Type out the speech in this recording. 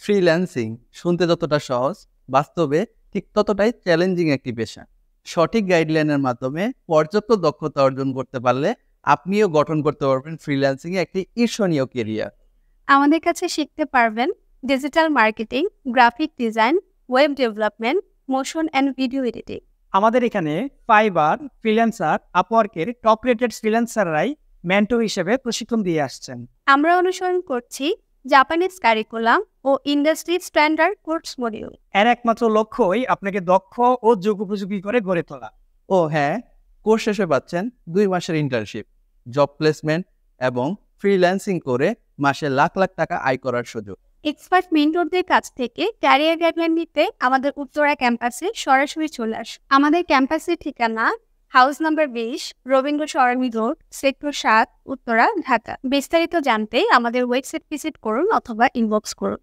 Freelancing শুনতে যতটা সহজ, বাস্তবে ঠিক ততটাই চ্যালেঞ্জিং একটি পেশা। সঠিক গাইডলাইনের মাধ্যমে পর্যাপ্ত দক্ষতা অর্জন করতে পারলে আপনিও গঠন করতে পারবেন ফ্রিল্যান্সিং এ একটি ঈর্ষণীয় কেরিয়ার। আমাদের কাছে শিখতে পারবেন digital marketing, graphic design, web development, motion and video editing. আমাদের এখানে ফাইবার, ফ্রিল্যান্সার, আপওয়ার্কের টপ রেটেড ফ্রিল্যান্সাররাই মেন্টর হিসেবে প্রশিক্ষণ দিয়ে আসছেন। আমরা অনুসরণ করছি জাপানিজ কারিকুলাম ও ইন্ডাস্ট্রি স্ট্যান্ডার্ড কোর্স মডিউল। এর একমাত্র লক্ষ্যই আপনাকে দক্ষ ও যোগ্যোপযোগী করে গড়ে তোলা। ও হ্যাঁ, কোর্স শেষে পাচ্ছেন 2 মাসের ইন্টার্নশিপ, জব প্লেসমেন্ট এবং ফ্রিল্যান্সিং করে মাসে লাখ লাখ টাকা আয় করার সুযোগ। এক্সপার্ট মেন্টরদের কাছ থেকে ক্যারিয়ার গাইডলাইন নিতে আমাদের উত্তরা ক্যাম্পাসে সরাসরি চলে আসুন। আমাদের ক্যাম্পাসের ঠিকানা হাউস নাম্বার 20, রবীন্দ্র সরণি রোড, সেক্টর 7, উত্তরা, ঢাকা। বিস্তারিত জানতে আমাদের ওয়েবসাইট ভিজিট করুন অথবা ইনবক্স করুন।